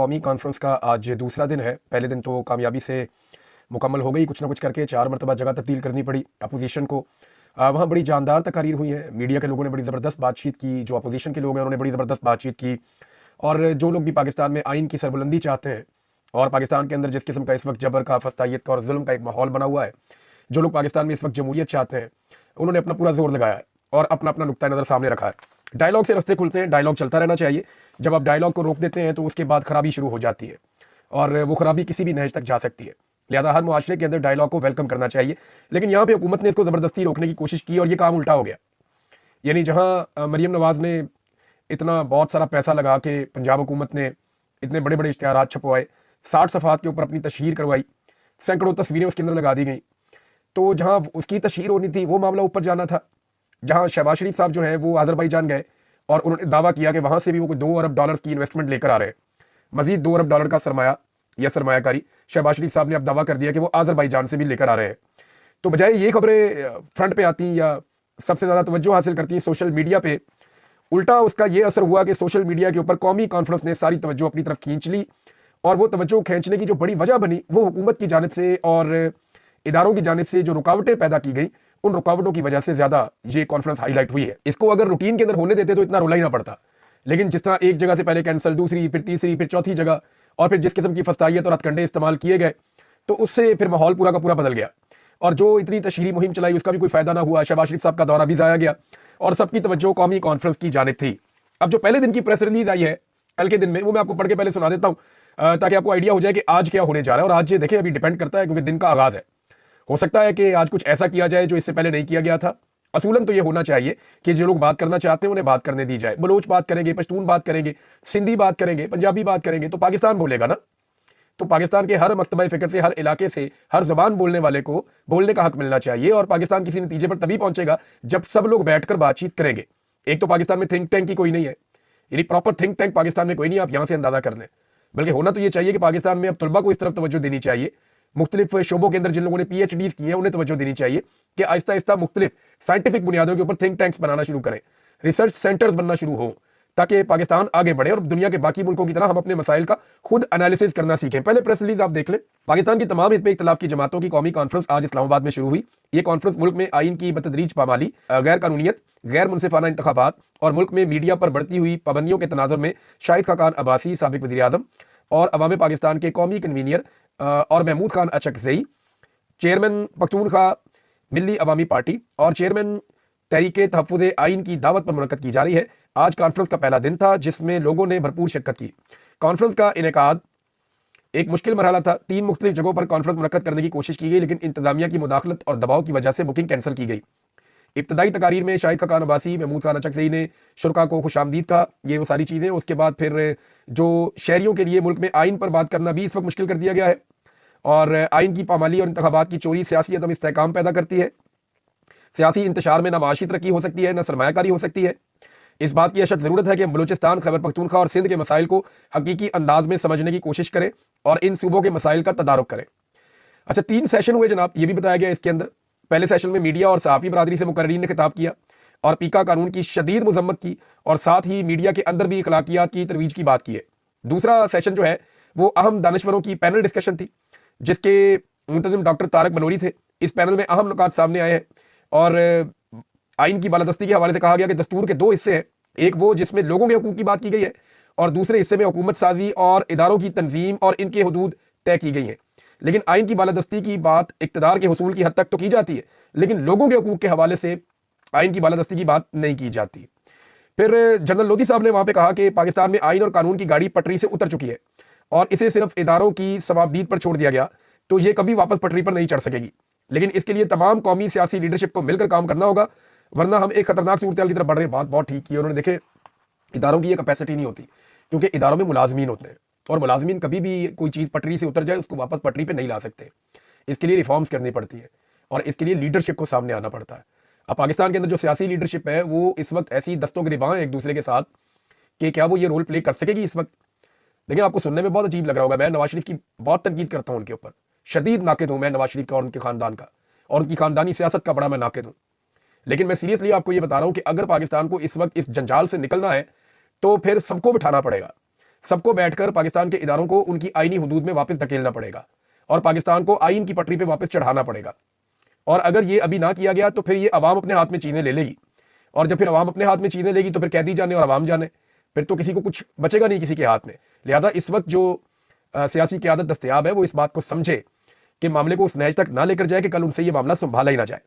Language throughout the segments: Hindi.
कौमी कॉन्फ्रेंस का आज दूसरा दिन है। पहले दिन तो कामयाबी से मुकम्मल हो गई, कुछ ना कुछ करके 4 मरतबा जगह तब्दील करनी पड़ी अपोजिशन को। वहाँ बड़ी जानदार तकारीर हुई है, मीडिया के लोगों ने बड़ी ज़बरदस्त बातचीत की, जो अपोजिशन के लोग हैं उन्होंने बड़ी ज़बरदस्त बातचीत की। और जो लोग भी पाकिस्तान में आइन की सरबुलंदी चाहते हैं और पाकिस्तान के अंदर जिस किस्म का इस वक्त जबर का, फस्तायत का और जुल्म का एक माहौल बना हुआ है, जो लोग पाकिस्तान में इस वक्त जमहूरियत चाहते हैं उन्होंने अपना पूरा जोर लगाया है और अपना अपना नुक्ता नज़र सामने रखा है। डायलॉग से रास्ते खुलते हैं, डायलॉग चलता रहना चाहिए। जब आप डायलॉग को रोक देते हैं तो उसके बाद खराबी शुरू हो जाती है और वो खराबी किसी भी नहज तक जा सकती है। लिहाजा हर मुआशरे के अंदर डायलॉग को वेलकम करना चाहिए। लेकिन यहाँ पे हुकूमत ने इसको ज़बरदस्ती रोकने की कोशिश की और ये काम उल्टा हो गया। यानी जहाँ मरीम नवाज़ ने इतना बहुत सारा पैसा लगा के पंजाब हुकूमत ने इतने बड़े बड़े इश्तिहारात छपवाए, 60 सफ़ात के ऊपर अपनी तशहीर करवाई, सैकड़ों तस्वीरें उसके अंदर लगा दी गई, तो जहाँ उसकी तशहीर होनी थी वो मामला ऊपर जाना था। जहाँ शहबाज शरीफ साहब जो हैं वो अज़रबैजान गए और उन्होंने दावा किया कि वहाँ से भी वो कोई $2 अरब की इन्वेस्टमेंट लेकर आ रहे हैं, मजीद $2 अरब का सरमाया या सरमायाकारी शहबाज शरीफ साहब ने अब दावा कर दिया कि वो अज़रबैजान से भी लेकर आ रहे हैं। तो बजाय ये खबरें फ्रंट पे आती या सबसे ज़्यादा तवज्जो हासिल करती हैं सोशल मीडिया पे, उल्टा उसका ये असर हुआ कि सोशल मीडिया के ऊपर कौमी कॉन्फ्रेंस ने सारी तवज्जो अपनी तरफ खींच ली। और वो तवज्जो खींचने की जो बड़ी वजह बनी वो हुकूमत की जानिब से और इदारों की जानिब से जो रुकावटें पैदा की गई, उन रुकावटों की वजह से ज़्यादा ये कॉन्फ्रेंस हाईलाइट हुई है। इसको अगर रूटीन के अंदर होने देते तो इतना रोला ही ना पड़ता। लेकिन जिस तरह एक जगह से पहले कैंसिल, दूसरी, फिर तीसरी, फिर चौथी जगह, और फिर जिस किस्म की फस्तायत और हथकंडे इस्तेमाल किए गए, तो उससे फिर माहौल पूरा का पूरा बदल गया। और जो इतनी तशहीरी मुहिम चलाई उसका भी कोई फायदा ना हुआ। शहबाज शरीफ साहब का दौरा भी ज़ाया गया और सबकी तवज्जो कौमी कॉन्फ्रेंस की जानिब थी। अब जो पहले दिन की प्रेस रिलीज आई है कल के दिन में, वो मैं आपको पढ़ के पहले सुना देता हूँ ताकि आपको आइडिया हो जाए कि आज क्या होने जा रहा है। और आज ये देखें, अभी डिपेंड करता है क्योंकि दिन का आगाज़ है। हो सकता है कि आज कुछ ऐसा किया जाए जो इससे पहले नहीं किया गया था। असूलन तो ये होना चाहिए कि जो लोग बात करना चाहते हैं उन्हें बात करने दी जाए। बलोच बात करेंगे, पश्तून बात करेंगे, सिंधी बात करेंगे, पंजाबी बात करेंगे तो पाकिस्तान बोलेगा ना। तो पाकिस्तान के हर मकतबा फ़िक्र से, हर इलाके से, हर ज़बान बोलने वाले को बोलने का हक मिलना चाहिए। और पाकिस्तान किसी नतीजे पर तभी पहुंचेगा जब सब लोग बैठकर बातचीत करेंगे। एक तो पाकिस्तान में थिंक टैंक की कोई नहीं है, यानी प्रॉपर थिंक टैंक पाकिस्तान में कोई नहीं, आप यहां से अंदाजा कर लें। बल्कि होना तो ये चाहिए कि पाकिस्तान में अब तलबा को इस तरफ तवज्जो देनी चाहिए। मुख्तलिफ शोबों के अंदर जिन लोगों ने PhDs की है उन्हें तवज्जो देनी चाहिए कि आहिस्ता आहिस्ता मुख्तलिफ साइंटिफिक बुनियादों के ऊपर थिंक टैंक्स बनाना शुरू करें, रिसर्च सेंटर्स बनना शुरू हो, ताकि पाकिस्तान आगे बढ़े और दुनिया के बाकी मुल्कों की तरह हम अपने मसाइल का खुद एनालिसिस करना सीखें। पहले प्रेस रिलीज आप देख लें। पाकिस्तान की तमाम हिज़्ब इख्तिलाफ की जमातों की कौमी कॉन्फ्रेंस आज इस्लामाबाद में शुरू हुई। ये कॉन्फ्रेंस मुल्क में आइन की बतदरीज पामाली, गैर कानूनियत, गैर मुनसिफाना इंतखाबात और मुल्क में मीडिया पर बढ़ती हुई पाबंदियों के तनाजुर में शाहिद खाकान अब्बासी, साबिक वज़ीर आज़म और अवाम पाकिस्तान के कौमी कन्वीनियर और महमूद खान अचकज़ई, चेयरमैन पख्तूनख्वा मिल्ली अवामी पार्टी और चेयरमैन तहरीके तहफ़्फ़ुज़ आइन की दावत पर मुनक़्क़द की जा रही है। आज कॉन्फ्रेंस का पहला दिन था जिसमें लोगों ने भरपूर शिरकत की। कॉन्फ्रेंस का इनेकाद एक मुश्किल मरहला था। 3 मुख्तलिफ जगहों पर कॉन्फ्रेंस मुनक़्क़द करने की कोशिश की गई, लेकिन इंतजामिया की मुदाखलत और दबाव की वजह से बुकिंग कैंसिल की गई। इब्तदाई तकारीर में शाहिद खाकान अब्बासी, महमूद खान अचकज़ई ने शुरका को खुशामदीद कहा, ये वो सारी चीज़ें। उसके बाद फिर जो शहरियों के लिए मुल्क में आइन पर बात करना भी इस वक्त मुश्किल कर दिया गया है और आइन की पामाली और इंतखाबात की चोरी सियासी अदम इस्तेहकाम पैदा करती है। सियासी इंतशार में ना माशी तरक्की हो सकती है, ना सरमायाकारी हो सकती है। इस बात की अशद ज़रूरत है कि बलूचिस्तान, खैबर पख्तूनख्वा और सिंध के मसाइल को हकीकी अंदाज में समझने की कोशिश करें और इन सूबों के मसाइल का तदारुक करें। अच्छा, 3 सेशन हुए जनाब, ये भी बताया गया इसके अंदर। पहले सेशन में मीडिया और सहाफ़ी बरादरी से मुकर्रीन ने खिताब किया और पीका कानून की शदीद मजम्मत की और साथ ही मीडिया के अंदर भी अखलाकियात की तरवीज की बात की है। दूसरा सेशन जो है वो अहम दानिशवरों की पैनल डिस्कशन थी जिसके मुंतज़िम डॉक्टर तारक बनोरी थे। इस पैनल में अहम नुकात सामने आए हैं और आइन की बालादस्ती के हवाले से कहा गया कि दस्तूर के 2 हिस्से हैं, एक वो जिसमें लोगों के हकूक़ की बात की गई है और दूसरे हिस्से में हुकूमत साजी और इदारों की तंजीम और इनके हदूद तय की गई हैं। लेकिन आइन की बालादस्ती की बात इक़्तिदार के हुसूल की हद तक तो की जाती है, लेकिन लोगों के हकूक़ के हवाले से आइन की बालादस्ती की बात नहीं की जाती। फिर जनरल लोधी साहब ने वहाँ पर कहा कि पाकिस्तान में आइन और कानून की गाड़ी पटरी से उतर चुकी है और इसे सिर्फ इदारों की सवाबदीद पर छोड़ दिया गया तो ये कभी वापस पटरी पर नहीं चढ़ सकेगी। लेकिन इसके लिए तमाम कौमी सियासी लीडरशिप को मिलकर काम करना होगा, वरना हम एक खतरनाक सूरत की तरफ बढ़ रहे हैं। बात बहुत ठीक की उन्होंने। देखे, इदारों की ये कैपेसिटी नहीं होती क्योंकि इदारों में मुलाजमीन होते हैं और मुलाजमीन कभी भी कोई चीज़ पटरी से उतर जाए उसको वापस पटरी पे नहीं ला सकते। इसके लिए रिफॉर्म्स करनी पड़ती है और इसके लिए लीडरशिप को सामने आना पड़ता है। अब पाकिस्तान के अंदर जो सियासी लीडरशिप है वो इस वक्त ऐसी दस्तों गिरबां है एक दूसरे के साथ कि क्या वो ये रोल प्ले कर सकेगी इस वक्त। देखिए, आपको सुनने में बहुत अजीब लग रहा होगा, मैं नवाज शरीफ की बहुत तनकीद करता हूँ, उनके ऊपर शदीद नाकिद हूँ मैं नवाज शरीफ का और उनके ख़ानदान का और उनकी ख़ानदानी सियासत का बड़ा मैं नाकिद हूँ। लेकिन मैं सीरियसली आपको ये बता रहा हूँ कि अगर पाकिस्तान को इस वक्त इस जंजाल से निकलना है तो फिर सबको बिठाना पड़ेगा। सबको बैठकर पाकिस्तान के इदारों को उनकी आईनी हुदूद में वापस धकेलना पड़ेगा और पाकिस्तान को आइन की पटरी पे वापस चढ़ाना पड़ेगा। और अगर ये अभी ना किया गया तो फिर ये अवाम अपने हाथ में चीजें ले लेगी, और जब फिर अवाम अपने हाथ में चीजें लेगी तो फिर कैदी जाने और अवाम जाने, फिर तो किसी को कुछ बचेगा नहीं किसी के हाथ में। लिहाजा इस वक्त जो सियासी क़यादत दस्तयाब है वो इस बात को समझे कि मामले को उस नहज तक ना लेकर जाए कि कल उनसे ये मामला संभाला ही ना जाए।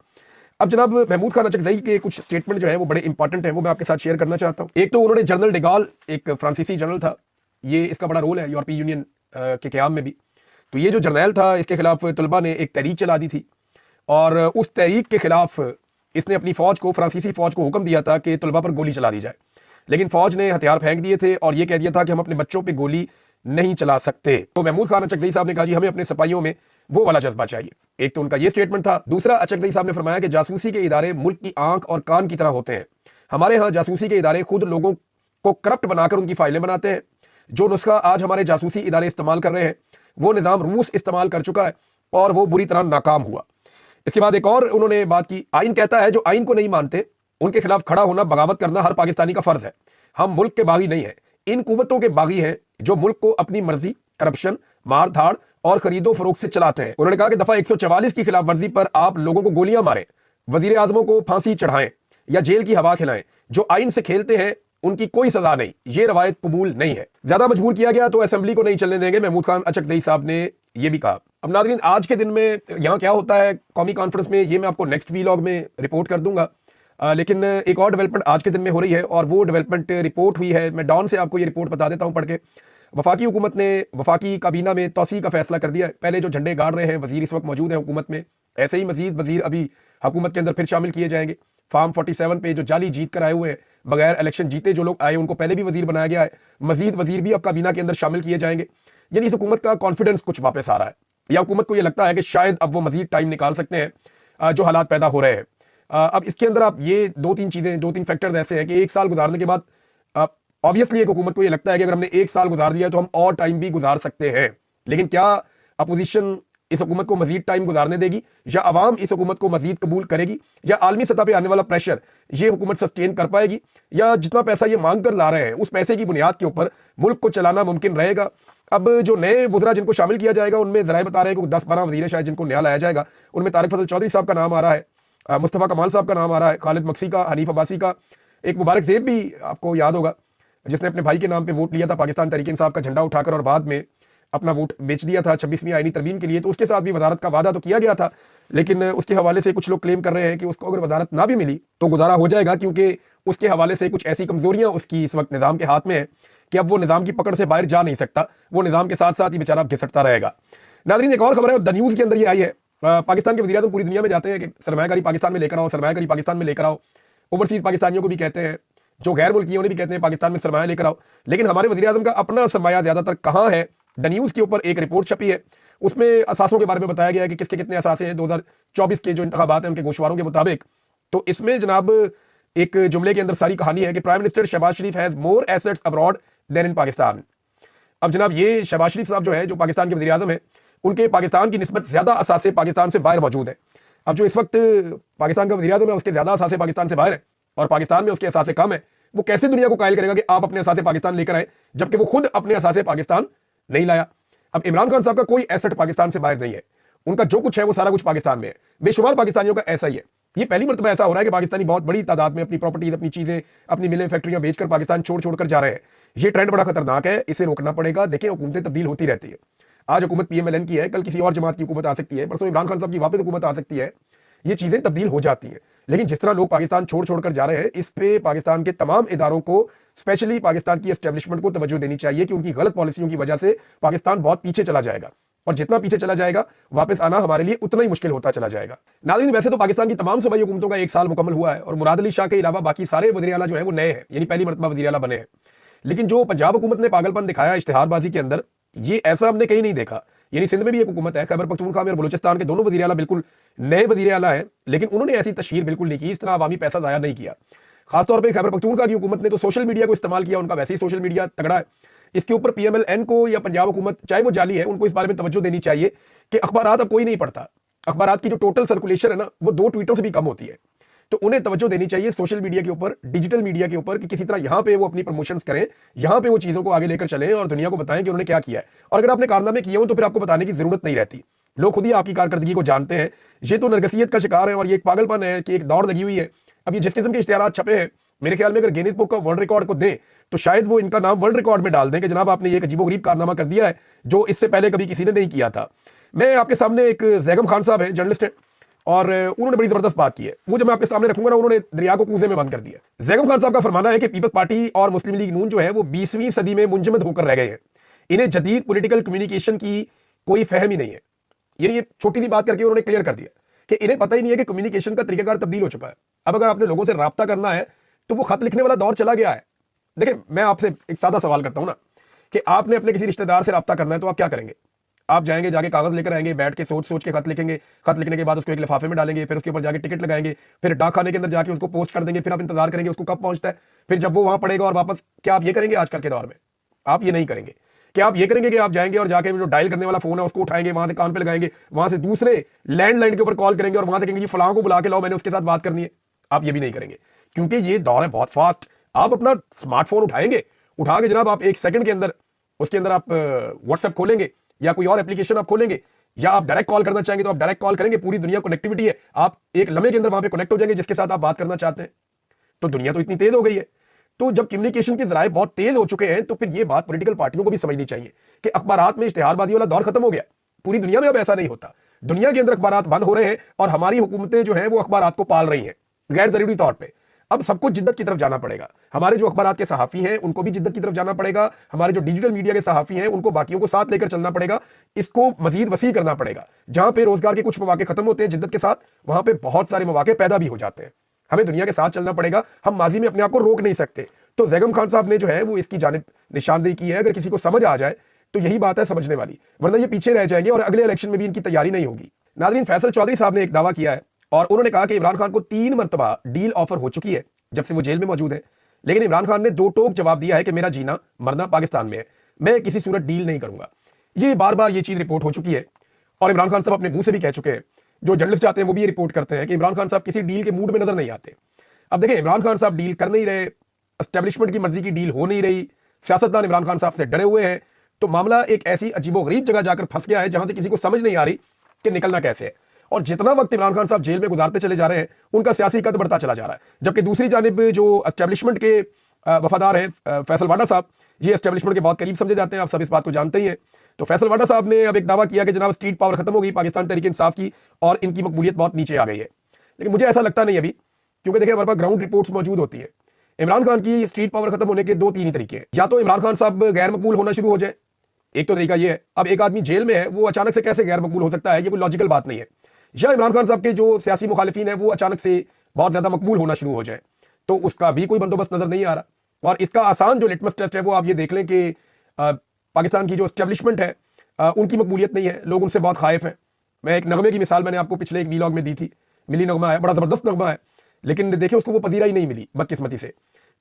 अब जनाब महमूद खान अचकज़ई के कुछ स्टेटमेंट जो है वो बड़े इंपॉर्टेंट है, वो मैं आपके साथ शेयर करना चाहता हूँ। एक तो उन्होंने जनरल डिगॉल, एक फ्रांसीसी जनरल था, ये इसका बड़ा रोल है यूरोपीय यूनियन के क़याम में भी, तो ये जो जर्नैल था इसके खिलाफ तलबा ने एक तहरीक चला दी थी और उस तहरीक के खिलाफ इसने अपनी फौज को, फ्रांसीसी फौज को हुक्म दिया था कि तलबा पर गोली चला दी जाए, लेकिन फौज ने हथियार फेंक दिए थे और ये कह दिया था कि हम अपने बच्चों पे गोली नहीं चला सकते। तो महमूद खान अचकज़ई साहब ने कहा जी हमें अपने सिपाहियों में वो वाला जज्बा चाहिए। एक तो उनका ये स्टेटमेंट था। दूसरा, अचकज़ई साहब ने फरमाया कि जासूसी के इदारे मुल्क की आंख और कान की तरह होते हैं। हमारे यहाँ जासूसी के इदारे खुद लोगों को करप्ट बनाकर उनकी फाइलें बनाते हैं। जो नुस्खा आज हमारे जासूसी इदारे इस्तेमाल कर रहे हैं वो निज़ाम रूस इस्तेमाल कर चुका है और वो बुरी तरह नाकाम हुआ। इसके बाद एक और उन्होंने बात की, आइन कहता है जो आइन को नहीं मानते उनके खिलाफ खड़ा होना, बगावत करना हर पाकिस्तानी का फर्ज है। हम मुल्क के बागी नहीं है, इन कुव्वतों के बागी हैं जो मुल्क को अपनी मर्जी, करप्शन, मार धाड़ और खरीदो फरोख्त से चलाते हैं। उन्होंने कहा कि दफा 144 की खिलाफ वर्जी पर आप लोगों को गोलियां मारें, वजीर आजमों को फांसी चढ़ाएं या जेल की हवा खिलाएं, जो आइन से खेलते हैं उनकी कोई सजा नहीं, ये रवायत कबूल नहीं है। ज्यादा मजबूर किया गया तो असेंबली को नहीं चलने देंगे, महमूद खान अचकज़ई साहब ने यह भी कहा। अब नाज़रीन, आज के दिन में यहाँ क्या होता है कौमी कॉन्फ्रेंस में, ये मैं आपको नेक्स्ट वीलॉग में रिपोर्ट कर दूंगा। लेकिन एक और डेवलपमेंट आज के दिन में हो रही है और वो डेवलपमेंट रिपोर्ट हुई है। मैं डॉन से आपको ये रिपोर्ट बता देता हूँ पढ़ के। वफाकी हुकूमत ने वफाकी काबीना में तोसी का फैसला कर दिया है। पहले जो झंडे गाड़ रहे हैं वजीर इस वक्त मौजूद हैं हुकूमत में, ऐसे ही मजीद वजीर अभी हुकूमत के अंदर फिर शामिल किए जाएंगे। फार्म 47 पे जो जाली जीत कर आए हुए हैं, बगैर इलेक्शन जीते जो लोग आए उनको पहले भी वजीर बनाया गया है, मजीद वजीर भी अब काबीना के अंदर शामिल किए जाएंगे। यानी इस हुकूमत का कॉन्फिडेंस कुछ वापस आ रहा है, या हुकूमत को यह लगता है कि शायद अब वो मजीद टाइम निकाल सकते हैं जो हालात पैदा हो रहे हैं। अब इसके अंदर आप ये दो तीन फैक्टर्स ऐसे हैं कि एक साल गुजारने के बाद ऑब्वियसली एक हुकूमत को ये लगता है कि अगर हमने एक साल गुजार लिया तो हम और टाइम भी गुजार सकते हैं। लेकिन क्या अपोजिशन इस हुकूमत को मजीद टाइम गुजारने देगी, या अवाम इस हुकूमत को मजीद कबूल करेगी, या आलमी सतह पे आने वाला प्रेशर ये हुकूमत सस्टेन कर पाएगी, या जितना पैसा ये मांग कर ला रहे हैं उस पैसे की बुनियाद के ऊपर मुल्क को चलाना मुमकिन रहेगा। अब जो नए वज़रा जिनको शामिल किया जाएगा उनमें ज़राए बता रहे हैं कि 10-12 वज़ीर शायद जिनको नया लाया जाएगा, उनमें तारिक फजल चौधरी साहब का नाम आ रहा है, मुस्तफ़ा कमाल साहब का नाम आ रहा है, खालिद मक्सी का, हनीफ अब्बासी का, एक मुबारक ज़ेब भी आपको याद होगा जिसने अपने भाई के नाम पे वोट लिया था पाकिस्तान तहरीक इंसाफ का झंडा उठाकर और बाद में अपना वोट बेच दिया था 26वीं आईनी तरमीम के लिए। तो उसके साथ भी वजारत का वादा तो किया गया था, लेकिन उसके हवाले से कुछ लोग क्लेम कर रहे हैं कि उसको अगर वजारत ना भी मिली तो गुजारा हो जाएगा, क्योंकि उसके हवाले से कुछ ऐसी कमजोरियां उसकी इस वक्त निज़ाम के हाथ में है कि अब वो निज़ाम की पकड़ से बाहर जा नहीं सकता, वो निज़ाम के साथ साथ ही बेचारा घिसटता रहेगा। नाज़रीन, एक और खबर है द न्यूज़ के अंदर ये आई है, पाकिस्तान के वज़ीर-ए-आज़म पूरी दुनिया में जाते हैं कि सरमायाकारी पाकिस्तान में लेकर आओ, सरमायाकारी पाकिस्तान में लेकर आओ। ओवरसीज पाकिस्तानियों को भी कहते हैं, जो गैर मुल्की उन्हें भी कहते हैं पाकिस्तान में सरमाया लेकर आओ। लेकिन हमारे वज़ीर-ए-आज़म का अपना सरमाया ज़्यादातर कहाँ है? द न्यूज़ के ऊपर एक रिपोर्ट छपी है, उसमें असासों के बारे में बताया गया है कि किसके कितने असासे हैं 2024 के जो इंतखाबात हैं उनके गोशवारों के मुताबिक। तो इसमें जनाब एक जुमले के अंदर सारी कहानी है कि prime minister Shahbaz Sharif has more assets abroad than in Pakistan. अब जनाब ये शहबाज शरीफ साहब जो है, जो पाकिस्तान के वज़ीर-ए-आज़म है, उनके पाकिस्तान की निस्बत ज़्यादा असासे पाकिस्तान से बाहर मौजूद है। अब जो इस वक्त पाकिस्तान का वज़ीर-ए-आज़म है उसके ज़्यादा असासे पाकिस्तान से बाहर है और पाकिस्तान में उसके असासे कम है। वो कैसे दुनिया को कायल करेगा कि आप अपने असासे पाकिस्तान लेकर आए, जबकि वो खुद अपने असासे पाकिस्तान नहीं लाया। अब इमरान खान साहब का कोई एसेट पाकिस्तान से बाहर नहीं है, उनका जो कुछ है वो सारा कुछ पाकिस्तान में है। बेशुमार पाकिस्तानियों का ऐसा ही है। ये पहली मरतबा ऐसा हो रहा है कि पाकिस्तानी बहुत बड़ी तादाद में अपनी प्रॉपर्टीज, अपनी चीजें, अपनी मिलें, फैक्ट्रियां बेचकर पाकिस्तान छोड़ कर जा रहे हैं। ये ट्रेंड बड़ा खतरनाक है, इसे रोकना पड़ेगा। देखिए, हुकूमतें तब्दील होती रहती है। आज हुकूमत PMLN की है, कल किसी और जमात की हुकूमत आ सकती है, परसों इमरान खान साहब की वापस हुकूमत आ सकती है। ये चीजें तब्दील हो जाती हैं। लेकिन जिस तरह लोग पाकिस्तान छोड़ कर जा रहे हैं, इस पे पाकिस्तान के तमाम इदारों को, स्पेशली पाकिस्तान की एस्टेब्लिशमेंट को तवज्जो देनी चाहिए कि उनकी गलत पॉलिसियों की वजह से पाकिस्तान बहुत पीछे चला जाएगा और जितना पीछे चला जाएगा वापस आना हमारे लिए उतना ही मुश्किल होता चला जाएगा। नाज़रीन, वैसे तो पाकिस्तान की तमाम सूबाई हुकूमतों का 1 साल मुकम्मल हुआ है और मुराद अली शाह के अलावा बाकी सारे वज़ीर आला जो है वो नए हैं, यानी पहली मरतबा वज़ीर आला बने हैं। लेकिन जो पंजाब हुकूमत ने पागलपन दिखाया इश्तिहारबाजी के अंदर, ये ऐसा हमने कहीं नहीं देखा। यानी सिंध में भी एक हुकूमत है, खैबर पख्तूनख्वा में और बलूचिस्तान के दोनों वज़ीर आला बिल्कुल नए वज़ीर आला हैं, लेकिन उन्होंने ऐसी तशहीर बिल्कुल नहीं की, इस तरह अवामी पैसा ज़ाया नहीं किया। खासतौर पर खैबर पख्तूनख्वा की हुकूमत ने तो सोशल मीडिया को इस्तेमाल किया, उनका वैसे ही सोशल मीडिया तगड़ा है। इसके ऊपर PMLN को या पंजाब हुकूमत, चाहे वो जाली है, उनको इस बारे में तवज्जो देनी चाहिए कि अखबारात अब कोई नहीं पढ़ता। अखबारात की जो टोटल सर्कुलेशन है ना, वो 2 ट्वीटों से भी कम होती है। तो उन्हें तवज्जो देनी चाहिए सोशल मीडिया के ऊपर, डिजिटल मीडिया के ऊपर, कि किसी तरह यहां पे वो अपनी प्रमोशंस करें, यहां पे वो चीजों को आगे लेकर चलें और दुनिया को बताएं कि उन्होंने क्या किया है। और अगर आपने कारनामे किए हो तो फिर आपको बताने की जरूरत नहीं रहती, लोग खुद ही आपकी कारकर्दगी को जानते हैं। ये तो नरगसियत का शिकार है और ये एक पागलपन है कि एक दौड़ लगी हुई है। अब ये जिस किस्म के इश्तिहारात छपे हैं, मेरे ख्याल में अगर Guinness book of world record को दें तो शायद वो इनका नाम वर्ल्ड रिकॉर्ड में डाल दें कि जनाब आपने ये एक अजीबोगरीब कारनामा कर दिया है जो इससे पहले कभी किसी ने नहीं किया था। मैं आपके सामने एक जैगम खान साहब हैं, जर्नलिस्ट हैं, और उन्होंने बड़ी जबरदस्त बात की है, वो जब मैं आपके सामने रखूंगा ना, उन्होंने दरिया को कूजे में बंद कर दिया। जैगम खान साहब का फरमाना है कि पीपल्स पार्टी और मुस्लिम लीग नून जो है वो 20वीं सदी में मुंजमद होकर रह गए हैं, इन्हें जदीद पॉलिटिकल कम्युनिकेशन की कोई फहम ही नहीं है। ये छोटी सी बात करके उन्होंने क्लियर कर दिया कि इन्हें पता ही नहीं है कि कम्युनिकेशन का तरीकाकार तब्दील हो चुका है। अब अगर आपने लोगों से राब्ता करना है तो वो खत लिखने वाला दौर चला गया है। देखिए, मैं आपसे एक सादा सवाल करता हूं ना कि आपने अपने किसी रिश्तेदार से राब्ता करना है तो आप क्या करेंगे? आप जाएंगे, जाके कागज लेकर आएंगे, बैठ के सोच सोच के खत लिखेंगे, खत लिखने के बाद उसको एक लिफाफे में डालेंगे, फिर उसके ऊपर जाके टिकट लगाएंगे, फिर डाक खाने के अंदर जाके उसको पोस्ट कर देंगे, फिर आप इंतजार करेंगे उसको कब पहुंचता है, फिर जब वो वहां पड़ेगा और वापस। क्या आप ये करेंगे? आजकल के दौर में आप ये नहीं करेंगे। क्या आप ये करेंगे कि आप जाएंगे और जाके जो डायल करने वाला फोन है उसको उठाएंगे, वहां से कान पे लगाएंगे, वहां से दूसरे लैंडलाइन के ऊपर कॉल करेंगे और वहां से कहेंगे जी फलां को बुला के लाओ, मैंने उसके साथ बात करनी है? आप ये भी नहीं करेंगे, क्योंकि ये दौर है बहुत फास्ट। आप अपना स्मार्टफोन उठाएंगे, उठा के जनाब आप 1 सेकंड के अंदर उसके अंदर आप व्हाट्सएप खोलेंगे या कोई और एप्लीकेशन आप खोलेंगे, या आप डायरेक्ट कॉल करना चाहेंगे तो आप डायरेक्ट कॉल करेंगे। पूरी दुनिया कनेक्टिविटी है, आप एक लम्हे के अंदर वहां पे कनेक्ट हो जाएंगे जिसके साथ आप बात करना चाहते हैं। तो दुनिया तो इतनी तेज हो गई है। तो जब कम्युनिकेशन के जराए बहुत तेज हो चुके हैं तो फिर ये बात पॉलिटिकल पार्टियों को भी समझनी चाहिए कि अखबारात में इश्तिहारबाजी वाला दौर खत्म हो गया। पूरी दुनिया में अब ऐसा नहीं होता। दुनिया के अंदर अखबारात बंद हो रहे हैं और हमारी हुकूमतें जो है वो अखबारात को पाल रही हैं गैर जरूरी तौर पर। अब सबको जिद्दत की तरफ जाना पड़ेगा। हमारे जो अखबारात के सहाफी हैं उनको भी जिद्दत की तरफ जाना पड़ेगा, हमारे जो डिजिटल मीडिया के सहाफी हैं उनको बाकियों को साथ लेकर चलना पड़ेगा, इसको मजीद वसी करना पड़ेगा। जहां पे रोजगार के कुछ मौके खत्म होते हैं जिद्दत के साथ, वहां पे बहुत सारे मौके पैदा भी हो जाते हैं। हमें दुनिया के साथ चलना पड़ेगा, हम माजी में अपने आप को रोक नहीं सकते। तो जैगम खान साहब ने जो है वो इसकी जानिब निशानदेही की है। अगर किसी को समझ आ जाए तो यही बात है समझने वाली, वरना ये पीछे रह जाएंगे और अगले इलेक्शन में भी इनकी तैयारी नहीं होगी। नाज़रीन, फैसल चौधरी साहब ने एक दावा किया है और उन्होंने कहा कि इमरान खान को 3 मरतबा डील ऑफर हो चुकी है जब से वो जेल में मौजूद है, लेकिन इमरान खान ने 2 टोक जवाब दिया है कि मेरा जीना मरना पाकिस्तान में है, मैं किसी सूरत डील नहीं करूंगा। ये बार बार ये चीज रिपोर्ट हो चुकी है और इमरान खान साहब अपने मुंह से भी कह चुके हैं। जो जर्नलिस्ट आते हैं वो भी ये रिपोर्ट करते हैं कि इमरान खान साहब किसी डील के मूड में नजर नहीं आते। अब देखिए, इमरान खान साहब डील कर नहीं रहे, एस्टेब्लिशमेंट की मर्जी की डील हो नहीं रही, सियासतदान इमरान खान साहब से डरे हुए हैं, तो मामला एक ऐसी अजीबोगरीब जगह जाकर फंस गया है जहां से किसी को समझ नहीं आ रही कि निकलना कैसे है। और जितना वक्त इमरान खान साहब जेल में गुजारते चले जा रहे हैं उनका सियासी कद बढ़ता चला जा रहा है, जबकि दूसरी जानिब जो एस्टेब्लिशमेंट के वफादार हैं फैसल वाडा साहब, ये एस्टेब्लिशमेंट के बहुत करीब समझे जाते हैं, आप सब इस बात को जानते ही हैं। तो फैसल वाडा साहब ने अब एक दावा किया कि जनाब स्ट्रीट पावर खत्म हो गई पाकिस्तान तहरीक इंसाफ की और इनकी मकबूलियत बहुत नीचे आ गई है। लेकिन मुझे ऐसा लगता नहीं अभी, क्योंकि देखिए हमारे पास ग्राउंड रिपोर्ट्स मौजूद होती है। इमरान खान की स्ट्रीट पावर खत्म होने के 2-3 ही तरीके हैं। या तो इमरान खान साहब गैर मकबूल होना शुरू हो जाए, एक तो तरीका ये है। अब एक आदमी जेल में है, वो अचानक से कैसे गैर मकबूल हो सकता है? ये कोई लॉजिकल बात नहीं है। या इमरान खान साहब के जो सियासी मुखालिफिन है वो अचानक से बहुत ज्यादा मकबूल होना शुरू हो जाए, तो उसका भी कोई बंदोबस्त नजर नहीं आ रहा। और इसका आसान जो लिटमस टेस्ट है वो आप ये देख लें कि पाकिस्तान की जो एस्टेब्लिशमेंट है उनकी मकबूलियत नहीं है, लोग उनसे बहुत खाइफ हैं। मैं एक नगमे की मिसाल मैंने आपको पिछले एक वीलॉग में दी थी, मिली नगमा है, बड़ा जबरदस्त नगमा है, लेकिन देखिए उसको वो पजीरा ही नहीं मिली बदकिस्मती से,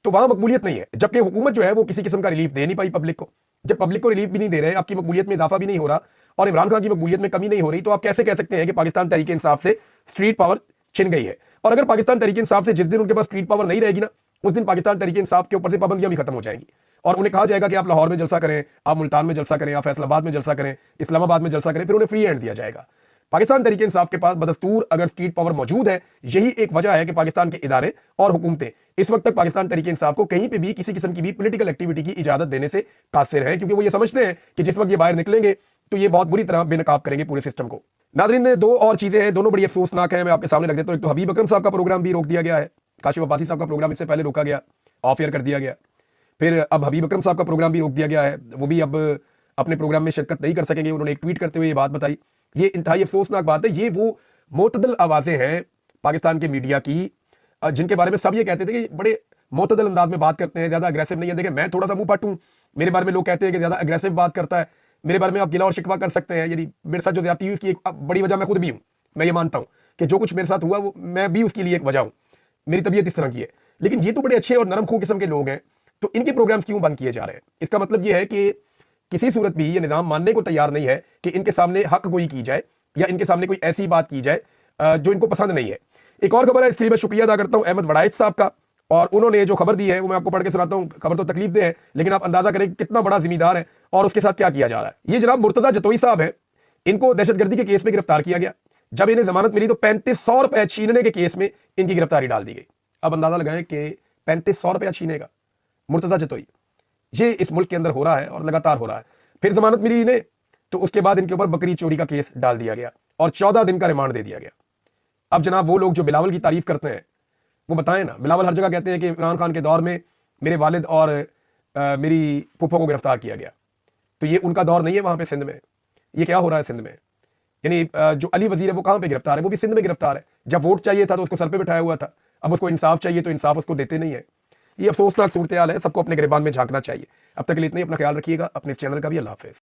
तो वहां मकबूलियत नहीं है। जबकि हुकूमत जो है वो किसी किस्म का रिलीफ दे नहीं पाई पब्लिक को। जब पब्लिक को रिलीफ भी नहीं दे रहे, आपकी मकबूलियत में इजाफा भी नहीं हो रहा और इमरान खान की मकबूलियत में कमी नहीं हो रही, तो आप कैसे कह सकते हैं कि पाकिस्तान तहरीक इंसाफ से स्ट्रीट पावर छिन गई है? और अगर पाकिस्तान तहरीक इंसाफ से जिस दिन उनके पास स्ट्रीट पावर नहीं रहेगी ना, उस दिन पाकिस्तान तहरीक इंसाफ के ऊपर से पाबंदियां भी खत्म हो जाएंगी और उन्हें कहा जाएगा कि आप लाहौर में जलसा करें, आप मुल्तान में जलसा करें, आप फैसलाबाद में जलसा करें, इस्लामाबाद में जलसा करें, फिर उन्हें फ्री हैंड दिया जाएगा। पाकिस्तान तहरीक इंसाफ के पास बदस्तूर अगर स्ट्रीट पावर मौजूद है, यही एक वजह है कि पाकिस्तान के इदारे और हुकूमतें इस वक्त तक पाकिस्तान तहरीक इंसाफ को कहीं पे भी किसी किस्म की भी पॉलिटिकल एक्टिविटी की इजाजत देने से कासिर है, क्योंकि वो ये समझते हैं कि जिस वक्त ये बाहर निकलेंगे तो ये बहुत बुरी तरह बेनकाब करेंगे पूरे सिस्टम को। नाज़रीन, 2 और चीजें हैं, दोनों बड़ी अफसोसनाक है, मैं आपके सामने रख देता हूं। एक तो हबीब अकरम साहब का प्रोग्राम भी रोक दिया गया है, काशिफ अब्बासी साहब का प्रोग्राम इससे पहले रोका गया, ऑफ एयर कर दिया गया। फिर अब हबीब अकरम साहब का प्रोग्राम भी रोक दिया गया है, वो भी अब अपने प्रोग्राम में शिरकत नहीं कर सकेंगे। उन्होंने एक ट्वीट करते हुए ये बात बताई। ये इंतहाई अफसोसनाक बात है। ये वो मोतदल आवाजें हैं पाकिस्तान के मीडिया की जिनके बारे में सब ये कहते थे कि बड़े मोतदल अंदाज में बात करते हैं, ज्यादा अग्रेसिव नहीं है। देखिए, मैं थोड़ा सा मुंह फट हूं, मेरे बारे में लोग कहते हैं कि ज्यादा अग्रेसिव बात करता है, मेरे बारे में आप गिला और शिकवा कर सकते हैं। यदि मेरे साथ जो ज्यादती हुई उसकी एक बड़ी वजह मैं खुद भी हूं, मैं ये मानता हूं कि जो कुछ मेरे साथ हुआ वो मैं भी उसके लिए एक वजह हूं, मेरी तबीयत इस तरह की है। लेकिन ये तो बड़े अच्छे और नरम खून किस्म के लोग हैं, तो इनके प्रोग्राम्स क्यों बंद किए जा रहे हैं? इसका मतलब ये है कि किसी सूरत भी ये निज़ाम मानने को तैयार नहीं है कि इनके सामने हक गोई की जाए या इनके सामने कोई ऐसी बात की जाए जो इनको पसंद नहीं है। एक और खबर है, इसके लिए मैं शुक्रिया अदा करता हूं अहमद वड़ाइच साहब का, और उन्होंने जो खबर दी है वो मैं आपको पढ़ के सुनाता हूं। खबर तो तकलीफ दे है, लेकिन आप अंदाजा करें कितना बड़ा जिम्मेदार है और उसके साथ क्या किया जा रहा है। ये जनाब मुर्तजा जतोई साहब है, इनको दहशतगर्दी के केस में गिरफ्तार किया गया। जब इन्हें जमानत मिली तो 3500 रुपए छीनने के केस में इनकी गिरफ्तारी डाल दी गई। अब अंदाजा लगाएं कि 3500 रुपया छीनेगा मुर्तजा जतोई, ये इस मुल्क के अंदर हो रहा है और लगातार हो रहा है। फिर जमानत मिली इन्हें तो उसके बाद इनके ऊपर बकरी चोरी का केस डाल दिया गया और 14 दिन का रिमांड दे दिया गया। अब जनाब वो लोग जो बिलावल की तारीफ करते हैं वो बताएं ना, बिलावल हर जगह कहते हैं कि इमरान खान के दौर में मेरे वालिद और मेरी फूफो को गिरफ्तार किया गया, तो ये उनका दौर नहीं है वहां पे सिंध में। ये क्या हो रहा है सिंध में? यानी जो अली वजीर है वो कहां पे गिरफ्तार है? वो भी सिंध में गिरफ्तार है। जब वोट चाहिए था तो उसको सर पे बिठाया हुआ था, अब उसको इंसाफ चाहिए तो इंसाफ उसको देते नहीं है। ये अफसोसनाक सूरत हाल है, सबको अपने गिरबान में झांकना चाहिए। अब तक के लिए इतना ही, अपना ख्याल रखिएगा, अपने इस चैनल का भी। अल्लाह हाफिज़।